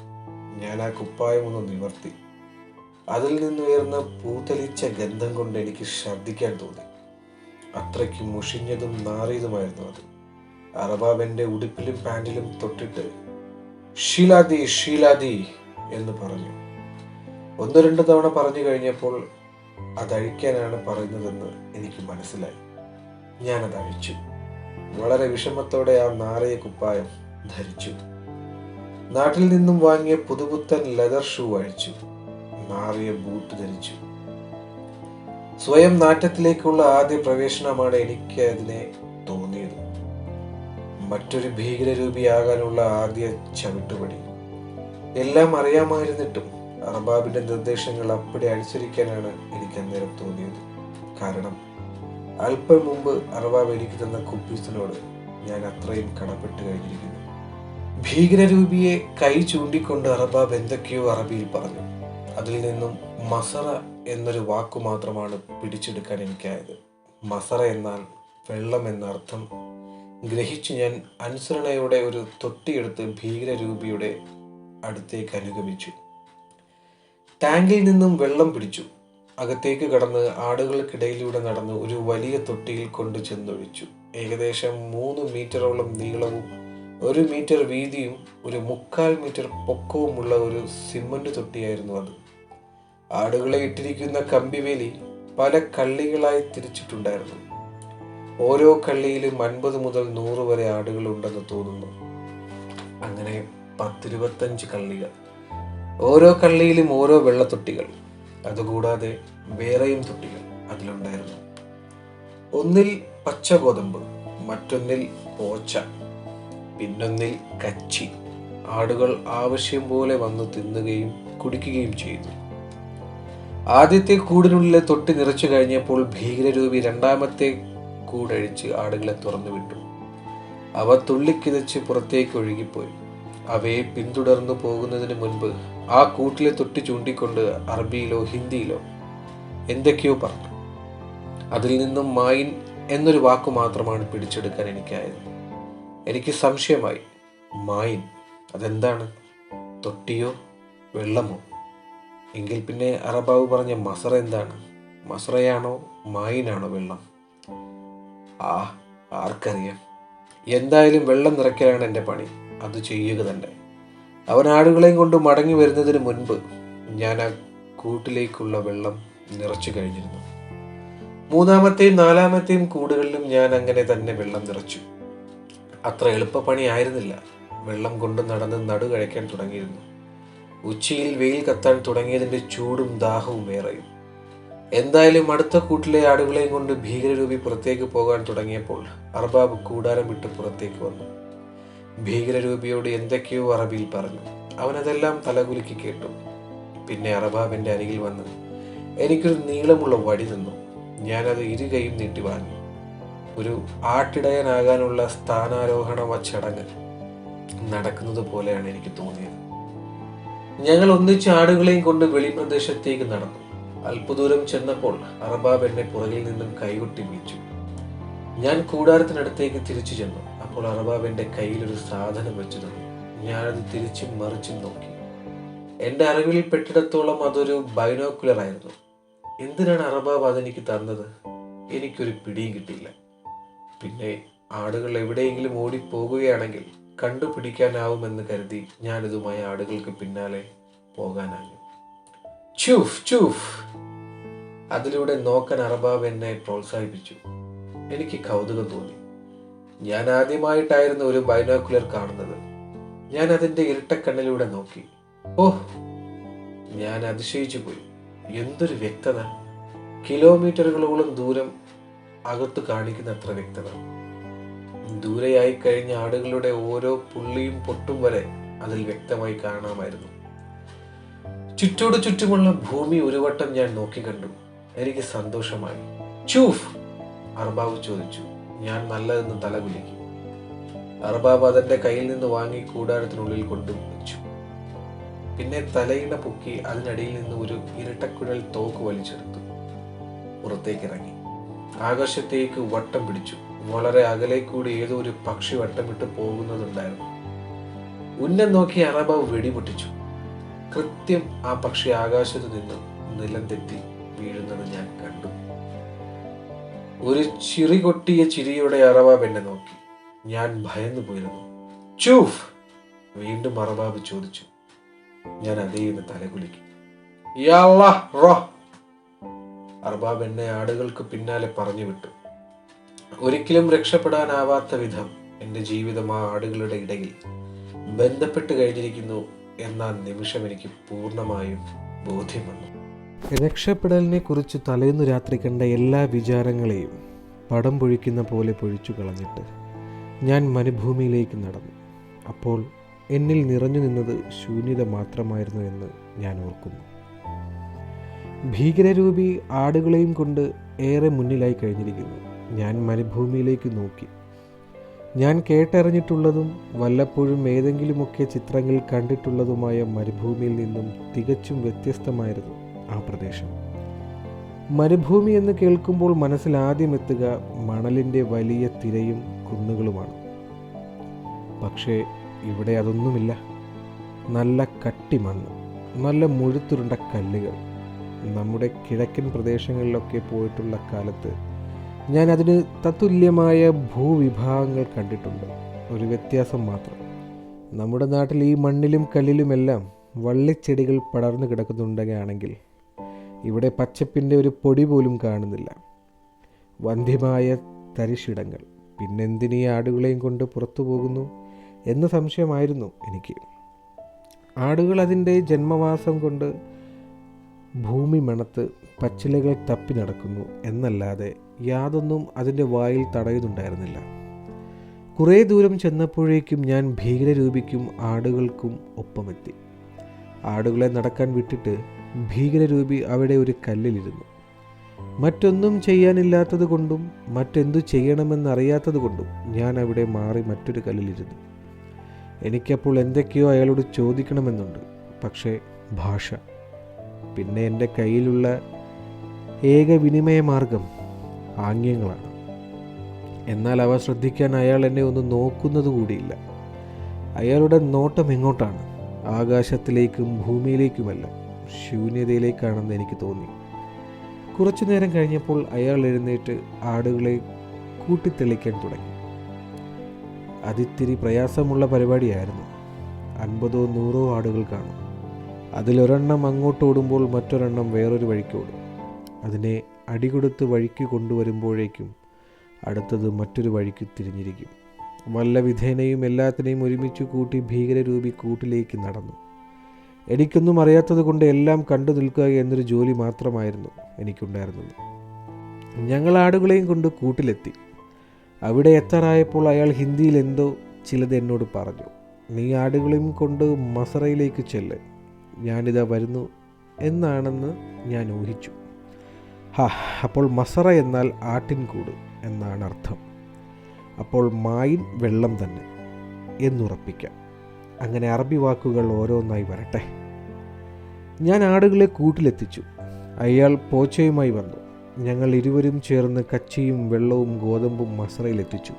ഞാൻ ആ കുപ്പായം ഒന്ന് നിവർത്തി. അതിൽ നിന്നുയർന്ന പൂത്തലിച്ച ഗന്ധം കൊണ്ട് എനിക്ക് ഛർദ്ദിക്കാൻ തോന്നി. അത്രയ്ക്ക് മുഷിഞ്ഞതും നാറിയതുമായിരുന്നു അത്. അർബാബ് എൻ്റെ ഉടുപ്പിലും പാൻറിലും തൊട്ടിട്ട് ഷീലാദി ഷീലാദി എന്ന് പറഞ്ഞു. 1-2 തവണ പറഞ്ഞു കഴിഞ്ഞപ്പോൾ അതഴിക്കാനാണ് പറയുന്നതെന്ന് എനിക്ക് മനസ്സിലായി. ഞാനത് അഴിച്ചു. വളരെ വിഷമത്തോടെ ആ നാറിയ കുപ്പായം ധരിച്ചു. നാട്ടിൽ നിന്നും വാങ്ങിയ പുതുപുത്തൻ ലെതർ ഷൂ അഴിച്ചു. നാറിയ ബൂട്ട് ധരിച്ചു. സ്വയം നാറ്റത്തിലേക്കുള്ള ആദ്യ പ്രവേശനമാണ് എനിക്ക് അതിനെ തോന്നിയത്. മറ്റൊരു ഭീകരരൂപിയാകാനുള്ള ആദ്യ ചവിട്ടുപടി. എല്ലാം അറിയാമായിരുന്നിട്ടും അർബാബിന്റെ നിർദ്ദേശങ്ങൾ അപ്പടി അനുസരിക്കാനാണ് എനിക്ക് അന്നേരം തോന്നിയത്. കാരണം അല്പം മുമ്പ് അർബാബ് എനിക്ക് തന്ന കുപ്പീസിനോട് ഞാൻ അത്രയും കടപ്പെട്ട് കഴിഞ്ഞിരിക്കുന്നു. ഭീകരരൂപിയെ കൈ ചൂണ്ടിക്കൊണ്ട് അർബാബ് എന്തൊക്കെയോ അറബിയിൽ പറഞ്ഞു. അതിൽ നിന്നും മസറ എന്നൊരു വാക്കു മാത്രമാണ് പിടിച്ചെടുക്കാൻ എനിക്കായത്. മസറ എന്നാൽ വെള്ളം എന്നർത്ഥം ഗ്രഹിച്ച് ഞാൻ അനുസരണയോടെ ഒരു തൊട്ടിയെടുത്ത് ഭീകരരൂപിയുടെ അടുത്തേക്ക് അനുഗമിച്ചു. ടാങ്കിൽ നിന്നും വെള്ളം പിടിച്ചു. അകത്തേക്ക് കടന്ന് ആടുകൾക്കിടയിലൂടെ നടന്ന് ഒരു വലിയ തൊട്ടിയിൽ കൊണ്ട് ചെന്നൊഴിച്ചു. ഏകദേശം 3 മീറ്ററോളം നീളവും 1 മീറ്റർ വീതിയും 1/4 മീറ്റർ പൊക്കവുമുള്ള ഒരു സിമന്റ് തൊട്ടിയായിരുന്നു അത്. ആടുകളെ ഇട്ടിരിക്കുന്ന കമ്പിവേലി പല കള്ളികളായി തിരിച്ചിട്ടുണ്ടായിരുന്നു. ഓരോ കള്ളിയിലും 50 മുതൽ 100 വരെ ആടുകൾ ഉണ്ടെന്ന് തോന്നുന്നു. അങ്ങനെ 10-25 കള്ളികൾ. ഓരോ കള്ളിയിലും ഓരോ വെള്ളത്തൊട്ടികൾ. അതുകൂടാതെ വേറെയും തൊട്ടികൾ അതിലുണ്ടായിരുന്നു. ഒന്നിൽ പച്ച ഗോതമ്പ്, മറ്റൊന്നിൽ പോച്ച, പിന്നൊന്നിൽ കച്ചി. ആടുകൾ ആവശ്യം പോലെ വന്ന് തിന്നുകയും കുടിക്കുകയും ചെയ്തു. ആദ്യത്തെ കൂടിനുള്ളിലെ തൊട്ടി നിറച്ചു കഴിഞ്ഞപ്പോൾ ഭീകരരൂപി രണ്ടാമത്തെ കൂടഴിച്ച് ആടുകളെ തുറന്നു വിട്ടു. അവ തുള്ളിക്കിതച്ച് പുറത്തേക്ക് ഒഴുകിപ്പോയി. അവയെ പിന്തുടർന്നു പോകുന്നതിന് മുൻപ് ആ കൂട്ടിലെ തൊട്ടി ചൂണ്ടിക്കൊണ്ട് അറബിയിലോ ഹിന്ദിയിലോ എന്തൊക്കെയോ പറഞ്ഞു. അതിൽ നിന്നും മായിൻ എന്നൊരു വാക്കു മാത്രമാണ് പിടിച്ചെടുക്കാൻ എനിക്കായത്. എനിക്ക് സംശയമായി. മായിൻ അതെന്താണ്? തൊട്ടിയോ വെള്ളമോ? എങ്കിൽ പിന്നെ അറബാബ് പറഞ്ഞ മസറ എന്താണ്? മസറയാണോ മായിനാണോ വെള്ളം? ആർക്കറിയാം. എന്തായാലും വെള്ളം നിറയ്ക്കലാണ് എൻ്റെ പണി. അത് ചെയ്യുക തന്നെ. അവൻ ആടുകളെയും കൊണ്ട് മടങ്ങി വരുന്നതിന് മുൻപ് ഞാൻ ആ കൂട്ടിലേക്കുള്ള വെള്ളം നിറച്ചു കഴിഞ്ഞിരുന്നു. 3-ാമത്തെയും 4-ാമത്തെയും കൂടുകളിലും ഞാൻ അങ്ങനെ തന്നെ വെള്ളം നിറച്ചു. അത്ര എളുപ്പപ്പണി ആയിരുന്നില്ല. വെള്ളം കൊണ്ട് നടന്ന് നടു കഴിക്കാൻ തുടങ്ങിയിരുന്നു. ഉച്ചയിൽ വെയിൽ കത്താൻ തുടങ്ങിയതിൻ്റെ ചൂടും ദാഹവും ഏറെയും. എന്തായാലും അടുത്ത കൂട്ടിലെ ആടുകളെയും കൊണ്ട് ഭീകരരൂപി പുറത്തേക്ക് പോകാൻ തുടങ്ങിയപ്പോൾ അർബാബ് കൂടാരം വിട്ട് പുറത്തേക്ക് വന്നു. ഭീകരരൂപിയോട് എന്തൊക്കെയോ അറബിയിൽ പറഞ്ഞു. അവനതെല്ലാം തലകുലുക്കി കേട്ടു. പിന്നെ അർബാബിന്റെ അരികിൽ വന്ന് എനിക്കൊരു നീളമുള്ള വടി തന്നു. ഞാനത് ഇരുകൈയും നീട്ടി വാങ്ങി. ഒരു ആട്ടിടയനാകാനുള്ള സ്ഥാനാരോഹണ ചടങ്ങ് നടക്കുന്നത് പോലെയാണ് എനിക്ക് തോന്നിയത്. ഞങ്ങൾ ഒന്നിച്ച് ആടുകളെയും കൊണ്ട് വെളിപ്രദേശത്തേക്ക് നടന്നു. അല്പദൂരം ചെന്നപ്പോൾ അർബാബ് എന്നെ പുറകിൽ നിന്നും കൈകൊട്ടി വിളിച്ചു. ഞാൻ കൂടാരത്തിനടുത്തേക്ക് തിരിച്ചു ചെന്നു. അപ്പോൾ അർബാബ് എൻ്റെ കയ്യിലൊരു സാധനം വെച്ചു തന്നു. ഞാനത് തിരിച്ചും മറിച്ചും നോക്കി. എൻ്റെ അറിവിൽ പെട്ടിടത്തോളം അതൊരു ബൈനോക്കുലർ ആയിരുന്നു. എന്തിനാണ് അർബാബ് അതെനിക്ക് തന്നത്? എനിക്കൊരു പിടിയും കിട്ടിയില്ല. പിന്നെ ആടുകൾ എവിടെയെങ്കിലും ഓടിപ്പോകുകയാണെങ്കിൽ കണ്ടുപിടിക്കാനാവുമെന്ന് കരുതി ഞാനിതുമായി ആടുകൾക്ക് പിന്നാലെ പോകാനായി. ചൂഫ് ചൂഫ്. അതിലൂടെ നോക്കാൻ അർബാബ് എന്നെ പ്രോത്സാഹിപ്പിച്ചു. എനിക്ക് കൗതുകം തോന്നി. ഞാൻ ആദ്യമായിട്ടായിരുന്നു ഒരു ബൈനോക്കുലർ കാണുന്നത്. ഞാൻ അതിൻ്റെ ഇരട്ടക്കണ്ണിലൂടെ നോക്കി. ഓഹ്, ഞാൻ അതിശയിച്ചു പോയി. എന്തൊരു വ്യക്തത! കിലോമീറ്ററുകളോളം ദൂരം അകത്ത് കാണിക്കുന്ന അത്ര വ്യക്തത. ദൂരെയായി കഴിഞ്ഞ ആടുകളുടെ ഓരോ പുള്ളിയും പൊട്ടും വരെ അതിൽ വ്യക്തമായി കാണാമായിരുന്നു. ചുറ്റോട് ചുറ്റുമുള്ള ഭൂമി ഒരു വട്ടം ഞാൻ നോക്കി കണ്ടു. എനിക്ക് സന്തോഷമായി. ചൂഫ്, അർബാബ് ചോദിച്ചു. ഞാൻ നല്ലതെന്ന് തല കുലുക്കി. അർബാബ് അതെന്റെ കയ്യിൽ നിന്ന് വാങ്ങി കൂടാരത്തിനുള്ളിൽ കൊണ്ടുവച്ചു. പിന്നെ തലയിണ പൊക്കി അതിനടിയിൽ നിന്ന് ഒരു ഇരട്ടക്കുഴൽ തോക്ക് വലിച്ചെടുത്തു. പുറത്തേക്കിറങ്ങി ആകാശത്തേക്ക് വട്ടം പിടിച്ചു. വളരെ അകലേക്കൂടി ഏതോ ഒരു പക്ഷി വട്ടമിട്ട് പോകുന്നതുണ്ടായിരുന്നു. ഉന്നം നോക്കി അർബാബ് വെടിപൊട്ടിച്ചു. കൃത്യം ആ പക്ഷി ആകാശത്ത് നിന്ന് നിലം തെറ്റി വീഴുന്നത് ഞാൻ കണ്ടു. ഒരു ചിറി കൊട്ടിയ ചിരിയോടെ അർബാബ് എന്നെ നോക്കി. ഞാൻ ഭയന്നു പോയിരുന്നു. ചൂഫ്, വീണ്ടും അർബാബ് ചോദിച്ചു. ഞാൻ അതേന്ന് തലകുലുക്കി. അർബാബ് എന്നെ ആടുകൾക്ക് പിന്നാലെ പറഞ്ഞു വിട്ടു. ഒരിക്കലും രക്ഷപ്പെടാനാവാത്ത വിധം എൻ്റെ ജീവിതം ആ ആടുകളുടെ ഇടയിൽ ബന്ധപ്പെട്ട് കഴിഞ്ഞിരിക്കുന്നു എന്ന നിമിഷം എനിക്ക് പൂർണ്ണമായും ബോധ്യം വന്നു. രക്ഷപ്പെടലിനെ കുറിച്ച് തലേന്നു രാത്രി കണ്ട എല്ലാ വിചാരങ്ങളെയും പടം പൊഴിക്കുന്ന പോലെ പൊഴിച്ചു കളഞ്ഞിട്ട് ഞാൻ മരുഭൂമിയിലേക്ക് നടന്നു. അപ്പോൾ എന്നിൽ നിറഞ്ഞു നിന്നത് ശൂന്യത മാത്രമായിരുന്നു എന്ന് ഞാൻ ഓർക്കുന്നു. ഭീകരരൂപി ആടുകളെയും കൊണ്ട് ഏറെ മുന്നിലായി കഴിഞ്ഞിരിക്കുന്നു. ഞാൻ മരുഭൂമിയിലേക്ക് നോക്കി. ഞാൻ കേട്ടറിഞ്ഞിട്ടുള്ളതും വല്ലപ്പോഴും ഏതെങ്കിലുമൊക്കെ ചിത്രങ്ങൾ കണ്ടിട്ടുള്ളതുമായ മരുഭൂമിയിൽ നിന്നും തികച്ചും വ്യത്യസ്തമായിരുന്നു ആ പ്രദേശം. മരുഭൂമി എന്ന് കേൾക്കുമ്പോൾ മനസ്സിൽ ആദ്യം എത്തുക മണലിൻ്റെ വലിയ തിരയും കുന്നുകളുമാണ്. പക്ഷേ ഇവിടെ അതൊന്നുമില്ല. നല്ല കട്ടി മണ്ണ്, നല്ല മുഴുത്തുരുണ്ട കല്ലുകൾ. നമ്മുടെ കിഴക്കൻ പ്രദേശങ്ങളിലൊക്കെ പോയിട്ടുള്ള കാലത്ത് ഞാൻ അതിന് തത്തുല്യമായ ഭൂവിഭാഗങ്ങൾ കണ്ടിട്ടുണ്ട്. ഒരു വ്യത്യാസം മാത്രം. നമ്മുടെ നാട്ടിൽ ഈ മണ്ണിലും കല്ലിലുമെല്ലാം വള്ളിച്ചെടികൾ പടർന്നു കിടക്കുന്നുണ്ടെങ്കിൽ ഇവിടെ പച്ചപ്പിൻ്റെ ഒരു പൊടി പോലും കാണുന്നില്ല. വന്ധ്യമായ തരിശിടങ്ങൾ. പിന്നെന്തിനീ ആടുകളെയും കൊണ്ട് പുറത്തു പോകുന്നു എന്ന സംശയമായിരുന്നു എനിക്ക്. ആടുകൾ അതിൻ്റെ ജന്മവാസം കൊണ്ട് ഭൂമി മണത്ത് പച്ചിലകൾ തപ്പി നടക്കുന്നു എന്നല്ലാതെ യാതൊന്നും അതിൻ്റെ വായിൽ തടയുന്നുണ്ടായിരുന്നില്ല. കുറേ ദൂരം ചെന്നപ്പോഴേക്കും ഞാൻ ഭീകരരൂപിക്കും ആടുകൾക്കും ഒപ്പമെത്തി. ആടുകളെ നടക്കാൻ വിട്ടിട്ട് ഭീകരരൂപി അവിടെ ഒരു കല്ലിലിരുന്നു. മറ്റൊന്നും ചെയ്യാനില്ലാത്തത് കൊണ്ടും മറ്റെന്തു ചെയ്യണമെന്നറിയാത്തത് കൊണ്ടും ഞാൻ അവിടെ മാറി മറ്റൊരു കല്ലിലിരുന്നു. എനിക്കപ്പോൾ എന്തൊക്കെയോ അയാളോട് ചോദിക്കണമെന്നുണ്ട്. പക്ഷേ ഭാഷ. പിന്നെ എൻ്റെ കയ്യിലുള്ള ഏക വിനിമയ മാർഗം ആംഗ്യങ്ങളാണ്. എന്നാൽ അവ ശ്രദ്ധിക്കാൻ അയാൾ എന്നെ ഒന്ന് നോക്കുന്നത് കൂടിയില്ല. അയാളുടെ നോട്ടം എങ്ങോട്ടാണ്? ആകാശത്തിലേക്കും ഭൂമിയിലേക്കുമല്ല, ശൂന്യതയിലേക്കാണെന്ന് എനിക്ക് തോന്നി. കുറച്ചു നേരം കഴിഞ്ഞപ്പോൾ അയാൾ എഴുന്നേറ്റ് ആടുകളെ കൂട്ടിത്തെളിക്കാൻ തുടങ്ങി. അതിത്തിരി പ്രയാസമുള്ള പരിപാടിയായിരുന്നു. 50 100 ആടുകൾ കാണും. അതിലൊരെണ്ണം അങ്ങോട്ടോടുമ്പോൾ മറ്റൊരെണ്ണം വേറൊരു വഴിക്കോടും. അതിനെ അടികൊടുത്ത് വഴിക്ക് കൊണ്ടുവരുമ്പോഴേക്കും അടുത്തത് മറ്റൊരു വഴിക്ക് തിരിഞ്ഞിരിക്കും. വല്ല വിധേനയും എല്ലാത്തിനെയും ഒരുമിച്ച് കൂട്ടി ഭീകരരൂപി കൂട്ടിലേക്ക് നടന്നു. എനിക്കൊന്നും അറിയാത്തത് കൊണ്ട് എല്ലാം കണ്ടു നിൽക്കുക എന്നൊരു ജോലി മാത്രമായിരുന്നു എനിക്കുണ്ടായിരുന്നത്. ഞങ്ങൾ ആടുകളെയും കൊണ്ട് കൂട്ടിലെത്തി. അവിടെ എത്താറായപ്പോൾ അയാൾ ഹിന്ദിയിൽ എന്തോ ചിലത് എന്നോട് പറഞ്ഞു. നീ ആടുകളെയും കൊണ്ട് മസറയിലേക്ക് ചെല്ല്, ഞാനിതാ വരുന്നു എന്നാണെന്ന് ഞാൻ ഊഹിച്ചു. അപ്പോൾ മസറ എന്നാൽ ആട്ടിൻകൂട് എന്നാണ് അർത്ഥം. അപ്പോൾ മായിൻ വെള്ളം തന്നെ എന്നുറപ്പിക്കാം. അങ്ങനെ അറബി വാക്കുകൾ ഓരോന്നായി വരട്ടെ. ഞാൻ ആടുകളെ കൂട്ടിലെത്തിച്ചു. അയാൾ പോച്ചയുമായി വന്നു. ഞങ്ങൾ ഇരുവരും ചേർന്ന് കച്ചിയും വെള്ളവും ഗോതമ്പും മസറയിലെത്തിച്ചു.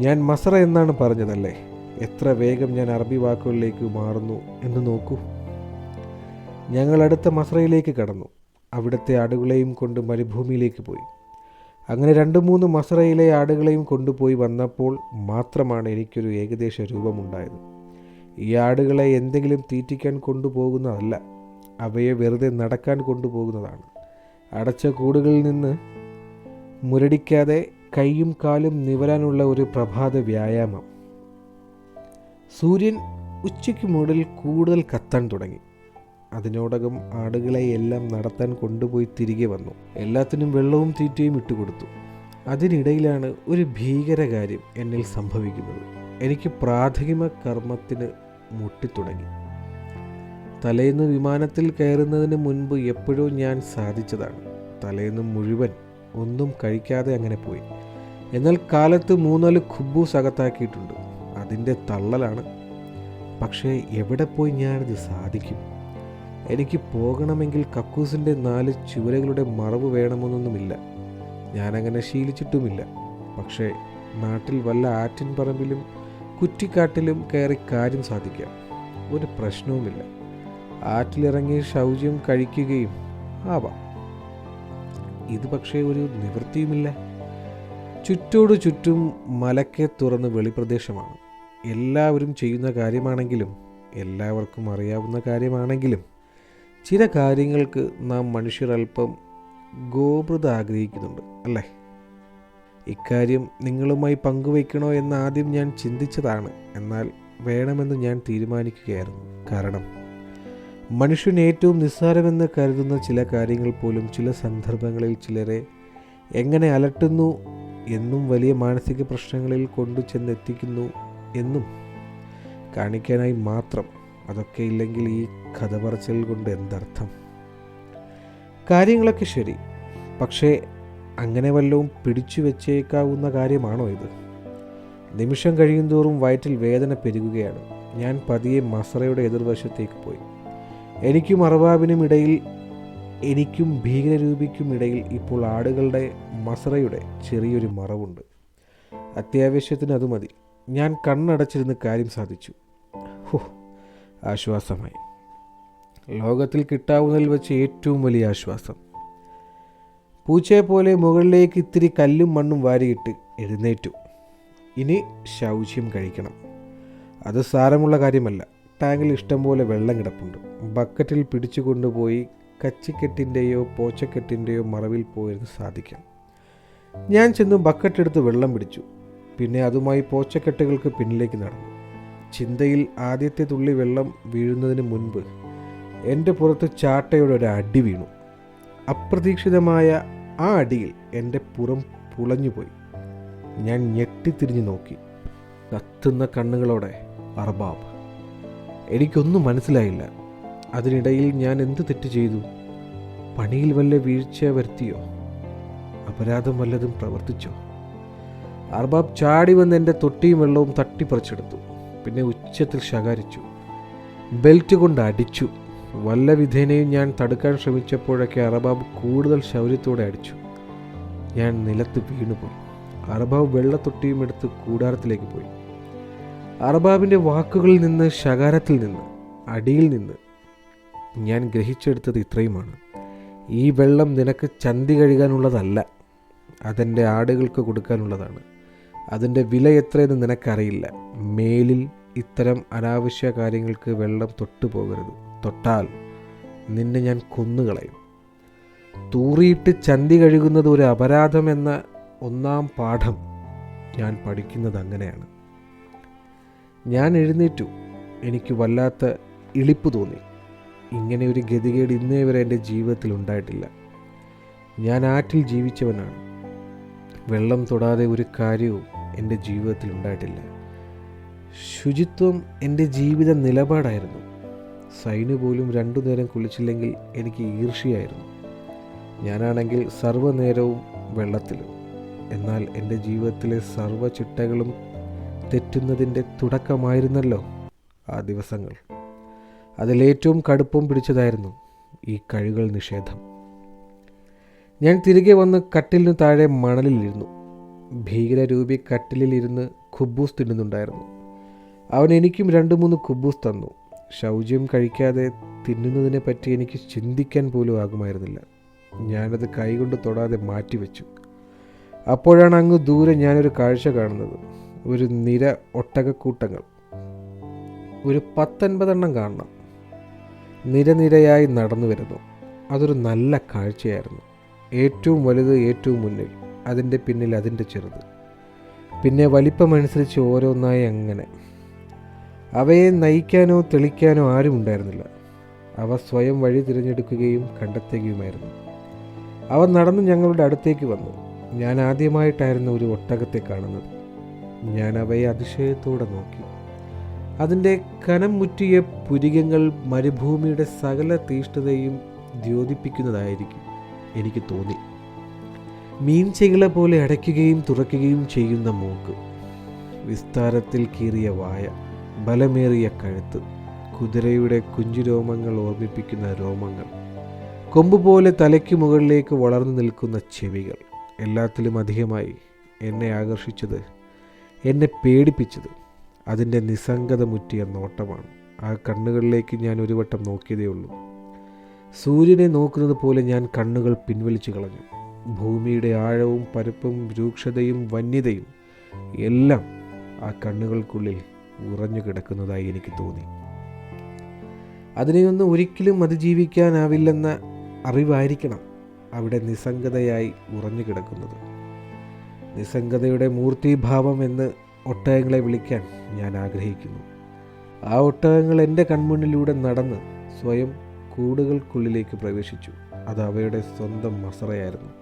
ഞാൻ മസറ എന്നാണ് പറഞ്ഞതല്ലേ? എത്ര വേഗം ഞാൻ അറബി വാക്കുകളിലേക്ക് മാറുന്നു എന്ന് നോക്കൂ. ഞങ്ങൾ അടുത്ത മസറയിലേക്ക് കടന്നു. അവിടുത്തെ ആടുകളെയും കൊണ്ട് മരുഭൂമിയിലേക്ക് പോയി. അങ്ങനെ 2-3 മസറയിലെ ആടുകളെയും കൊണ്ടുപോയി വന്നപ്പോൾ മാത്രമാണ് എനിക്കൊരു ഏകദേശ രൂപമുണ്ടായത്. ഈ ആടുകളെ എന്തെങ്കിലും തീറ്റിക്കാൻ കൊണ്ടുപോകുന്നതല്ല, അവയെ വെറുതെ നടക്കാൻ കൊണ്ടുപോകുന്നതാണ്. അടച്ച കൂടുകളിൽ നിന്ന് മുരടിക്കാതെ കൈയും കാലും നിവരാനുള്ള ഒരു പ്രഭാത വ്യായാമം. സൂര്യൻ ഉച്ചയ്ക്ക് മുകളിൽ കൂടുതൽ കത്താൻ തുടങ്ങി. അതിനോടകം ആടുകളെ എല്ലാം നടത്താൻ കൊണ്ടുപോയി തിരികെ വന്നു. എല്ലാത്തിനും വെള്ളവും തീറ്റയും ഇട്ടുകൊടുത്തു. അതിനിടയിലാണ് ഒരു ഭീകരകാര്യം എന്നിൽ സംഭവിക്കുന്നത്. എനിക്ക് പ്രാഥമിക കർമ്മത്തിന് മുട്ടിത്തുടങ്ങി. തലേന്ന് വിമാനത്തിൽ കയറുന്നതിന് മുൻപ് എപ്പോഴോ ഞാൻ സാധിച്ചതാണ്. തലേന്ന് മുഴുവൻ ഒന്നും കഴിക്കാതെ അങ്ങനെ പോയി. എന്നാൽ കാലത്ത് 3-4 ഖുബൂസ് അകത്താക്കിയിട്ടുണ്ട്. അതിൻ്റെ തള്ളലാണ്. പക്ഷേ എവിടെ പോയി ഞാനിത് സാധിക്കും? എനിക്ക് പോകണമെങ്കിൽ കക്കൂസിൻ്റെ 4 ചുവരുകളുടെ മറവ് വേണമെന്നൊന്നുമില്ല. ഞാനങ്ങനെ ശീലിച്ചിട്ടുമില്ല. പക്ഷേ നാട്ടിൽ വല്ല ആറ്റിൻ പറമ്പിലും കുറ്റിക്കാട്ടിലും കയറി കാര്യം സാധിക്കാം. ഒരു പ്രശ്നവുമില്ല. ആറ്റിലിറങ്ങി ശൗചം കഴിക്കുകയും ആവാം. ഇത് പക്ഷേ ഒരു നിവൃത്തിയുമില്ല. ചുറ്റോടു ചുറ്റും മലക്കെ തുറന്ന് വെളിപ്രദേശമാണ്. എല്ലാവരും ചെയ്യുന്ന കാര്യമാണെങ്കിലും എല്ലാവർക്കും അറിയാവുന്ന കാര്യമാണെങ്കിലും ചില കാര്യങ്ങൾക്ക് നാം മനുഷ്യർ അല്പം ഗോപ്രത ആഗ്രഹിക്കുന്നുണ്ട്, അല്ലേ? ഇക്കാര്യം നിങ്ങളുമായി പങ്കുവയ്ക്കണോ എന്ന് ആദ്യം ഞാൻ ചിന്തിച്ചതാണ്. എന്നാൽ വേണമെന്ന് ഞാൻ തീരുമാനിക്കുകയായിരുന്നു. കാരണം മനുഷ്യൻ ഏറ്റവും നിസ്സാരമെന്ന് കരുതുന്ന ചില കാര്യങ്ങൾ പോലും ചില സന്ദർഭങ്ങളിൽ ചിലരെ എങ്ങനെ അലട്ടുന്നു എന്നും വലിയ മാനസിക പ്രശ്നങ്ങളിൽ കൊണ്ടു ചെന്നെത്തിക്കുന്നു എന്നും കാണിക്കാനായി മാത്രം. അതൊക്കെ ഇല്ലെങ്കിൽ ഈ കഥ പറച്ചിൽ കൊണ്ട് എന്തർത്ഥം? കാര്യങ്ങളൊക്കെ ശരി, പക്ഷേ അങ്ങനെ വല്ലതും പിടിച്ചു വെച്ചേക്കാവുന്ന കാര്യമാണോ ഇത്? നിമിഷം കഴിയുന്തോറും വയറ്റിൽ വേദന പെരുകുകയാണ്. ഞാൻ പതിയെ മസറയുടെ എതിർവശത്തേക്ക് പോയി. എനിക്കും അർബാബിനും ഇടയിൽ, എനിക്കും ഭീകരരൂപിക്കും ഇടയിൽ ഇപ്പോൾ ആടുകളുടെ മസറയുടെ ചെറിയൊരു മറവുണ്ട്. അത്യാവശ്യത്തിന് അത് മതി. ഞാൻ കണ്ണടച്ചിരുന്ന് കാര്യം സാധിച്ചു. ആശ്വാസമായി. ലോകത്തിൽ കിട്ടാവുന്നതിൽ വെച്ച് ഏറ്റവും വലിയ ആശ്വാസം. പൂച്ചയെപ്പോലെ മുകളിലേക്ക് ഇത്തിരി കല്ലും മണ്ണും വാരിയിട്ട് എഴുന്നേറ്റു. ഇനി ശൗച്യം കഴിക്കണം. അത് സാരമുള്ള കാര്യമല്ല. ടാങ്കിൽ ഇഷ്ടം പോലെ വെള്ളം കിടപ്പുണ്ട്. ബക്കറ്റിൽ പിടിച്ചു കൊണ്ടുപോയി കച്ചിക്കെട്ടിൻ്റെയോ പോച്ചക്കെട്ടിൻ്റെയോ മറവിൽ പോയിരുന്ന് സാധിക്കാം. ഞാൻ ചെന്ന് ബക്കറ്റെടുത്ത് വെള്ളം പിടിച്ചു. പിന്നെ അതുമായി പോച്ചക്കെട്ടുകൾക്ക് പിന്നിലേക്ക് നടന്നു. ചിന്തയിൽ ആദ്യത്തെ തുള്ളി വെള്ളം വീഴുന്നതിന് മുൻപ് എൻ്റെ പുറത്ത് ചാട്ടയുടെ ഒരു അടി വീണു. അപ്രതീക്ഷിതമായ ആ അടിയിൽ എൻ്റെ പുറം പുളഞ്ഞുപോയി. ഞാൻ ഞെട്ടിത്തിരിഞ്ഞു നോക്കി. കത്തുന്ന കണ്ണുകളോടെ അർബാബ്. എനിക്കൊന്നും മനസ്സിലായില്ല. അതിനിടയിൽ ഞാൻ എന്ത് തെറ്റ് ചെയ്തു? പണിയിൽ വല്ല വീഴ്ച വരുത്തിയോ? അപരാധം വല്ലതും പ്രവർത്തിച്ചോ? അർബാബ് ചാടി വന്ന് എൻ്റെ തൊട്ടിയും വെള്ളവും തട്ടിപ്പറിച്ചെടുത്തു. പിന്നെ ഉച്ചത്തിൽ ശകാരിച്ചു. ബെൽറ്റ് കൊണ്ട് അടിച്ചു. വല്ല വിധേനയും ഞാൻ തടുക്കാൻ ശ്രമിച്ചപ്പോഴൊക്കെ അർബാബ് കൂടുതൽ ശൗര്യത്തോടെ അടിച്ചു. ഞാൻ നിലത്ത് വീണുപോയി. അർബാബ് വെള്ളത്തൊട്ടിയും എടുത്ത് കൂടാരത്തിലേക്ക് പോയി. അർബാബിൻ്റെ വാക്കുകളിൽ നിന്ന്, ശകാരത്തിൽ നിന്ന്, അടിയിൽ നിന്ന് ഞാൻ ഗ്രഹിച്ചെടുത്തത് ഇത്രയുമാണ്: ഈ വെള്ളം നിനക്ക് ചന്തി കഴുകാനുള്ളതല്ല, അതെൻ്റെ ആടുകൾക്ക് കൊടുക്കാനുള്ളതാണ്. അതിൻ്റെ വില എത്രയെന്ന് നിനക്കറിയില്ല. മേലിൽ ഇത്തരം അനാവശ്യ കാര്യങ്ങൾക്ക് വെള്ളം തൊട്ടുപോകരുത്. തൊട്ടാൽ നിന്നെ ഞാൻ കൊന്നുകളയും. തൂറിയിട്ട് ചന്തി കഴുകുന്നത് ഒരു അപരാധമെന്ന ഒന്നാം പാഠം ഞാൻ പഠിക്കുന്നത് അങ്ങനെയാണ്. ഞാൻ എഴുന്നേറ്റു. എനിക്ക് വല്ലാത്ത ഇളിപ്പ് തോന്നി. ഇങ്ങനെ ഒരു ഗതികേട് ഇന്നേ വരെ എൻ്റെ ജീവിതത്തിൽ ഉണ്ടായിട്ടില്ല. ഞാൻ ആറ്റിൽ ജീവിച്ചവനാണ്. വെള്ളം തൊടാതെ ഒരു കാര്യവും എൻ്റെ ജീവിതത്തിൽ ഉണ്ടായിട്ടില്ല. ശുചിത്വം എൻ്റെ ജീവിത നിലപാടായിരുന്നു. സൈന് പോലും 2 നേരം കുളിച്ചില്ലെങ്കിൽ എനിക്ക് ഈർഷ്യയായിരുന്നു. ഞാനാണെങ്കിൽ സർവ്വനേരവും വെള്ളത്തിലും. എന്നാൽ എൻ്റെ ജീവിതത്തിലെ സർവ്വ ചിട്ടകളും തെറ്റുന്നതിൻ്റെ തുടക്കമായിരുന്നല്ലോ ആ ദിവസങ്ങൾ. അതിലേറ്റവും കടുപ്പം പിടിച്ചതായിരുന്നു ഈ കഴുകൽ നിഷേധം. ഞാൻ തിരികെ വന്ന് കട്ടിലിന് താഴെ മണലിലിരുന്നു. ഭീകരരൂപി കട്ടിലിലിരുന്ന് ഖുബൂസ് തിന്നുന്നുണ്ടായിരുന്നു. അവൻ എനിക്കും 2-3 ഖുബൂസ് തന്നു. ശൗചം കഴിക്കാതെ തിന്നുന്നതിനെ പറ്റി എനിക്ക് ചിന്തിക്കാൻ പോലും ആകുമായിരുന്നില്ല. ഞാനത് കൈകൊണ്ട് തൊടാതെ മാറ്റിവെച്ചു. അപ്പോഴാണ് അങ്ങ് ദൂരെ ഞാനൊരു കാഴ്ച കാണുന്നത്. ഒരു നിര ഒട്ടകക്കൂട്ടങ്ങൾ. ഒരു 10-50 എണ്ണം കാണണം. നിരനിരയായി നടന്നു വരുന്നു. അതൊരു നല്ല കാഴ്ചയായിരുന്നു. ഏറ്റവും വലുത് ഏറ്റവും മുന്നിൽ, അതിൻ്റെ പിന്നിൽ അതിൻ്റെ ചെറുത്, പിന്നെ വലിപ്പമനുസരിച്ച് ഓരോന്നായി അങ്ങനെ. അവയെ നയിക്കാനോ തെളിക്കാനോ ആരും ഉണ്ടായിരുന്നില്ല. അവ സ്വയം വഴി തിരഞ്ഞെടുക്കുകയും കണ്ടെത്തുകയുമായിരുന്നു. അവ നടന്ന് ഞങ്ങളുടെ അടുത്തേക്ക് വന്നു. ഞാൻ ആദ്യമായിട്ടായിരുന്നു ഒരു ഒട്ടകത്തെ കാണുന്നത്. ഞാൻ അവയെ അതിശയത്തോടെ നോക്കി. അതിൻ്റെ കനം മുറ്റിയ പുരികങ്ങൾ മരുഭൂമിയുടെ സകല തീഷ്ണതയും ദ്യോതിപ്പിക്കുന്നതായിരിക്കും എനിക്ക് തോന്നി. മീൻചെകിള പോലെ അടയ്ക്കുകയും തുറക്കുകയും ചെയ്യുന്ന മൂക്ക്, വിസ്താരത്തിൽ കീറിയ വായ, ബലമേറിയ കഴുത്ത്, കുതിരയുടെ കുഞ്ചുരോമങ്ങൾ ഓർമ്മിപ്പിക്കുന്ന രോമങ്ങൾ, കൊമ്പുപോലെ തലയ്ക്ക് മുകളിലേക്ക് വളർന്നു നിൽക്കുന്ന ചെവികൾ. എല്ലാത്തിലും അധികമായി എന്നെ ആകർഷിച്ചത്, എന്നെ പേടിപ്പിച്ചത് അതിൻ്റെ നിസ്സംഗത മുറ്റിയ നോട്ടമാണ്. ആ കണ്ണുകളിലേക്ക് ഞാൻ ഒരു വട്ടം നോക്കിയതേ ഉള്ളൂ. സൂര്യനെ നോക്കുന്നത് പോലെ ഞാൻ കണ്ണുകൾ പിൻവലിച്ചു കളഞ്ഞു. ഭൂമിയുടെ ആഴവും പരപ്പും രൂക്ഷതയും വന്യതയും എല്ലാം ആ കണ്ണുകൾക്കുള്ളിൽ ഉറഞ്ഞു കിടക്കുന്നതായി എനിക്ക് തോന്നി. അതിനെയൊന്നും ഒരിക്കലും അതിജീവിക്കാനാവില്ലെന്ന അറിവായിരിക്കണം അവിടെ നിസ്സംഗതയായി ഉറഞ്ഞു കിടക്കുന്നത്. നിസ്സംഗതയുടെ മൂർത്തിഭാവം എന്ന് ഒട്ടകങ്ങളെ വിളിക്കാൻ ഞാൻ ആഗ്രഹിക്കുന്നു. ആ ഒട്ടകങ്ങൾ എൻ്റെ കൺമുന്നിലൂടെ നടന്ന് സ്വയം കൂടുകൾക്കുള്ളിലേക്ക് പ്രവേശിച്ചു. അത് അവയുടെ സ്വന്തം മസറയായിരുന്നു.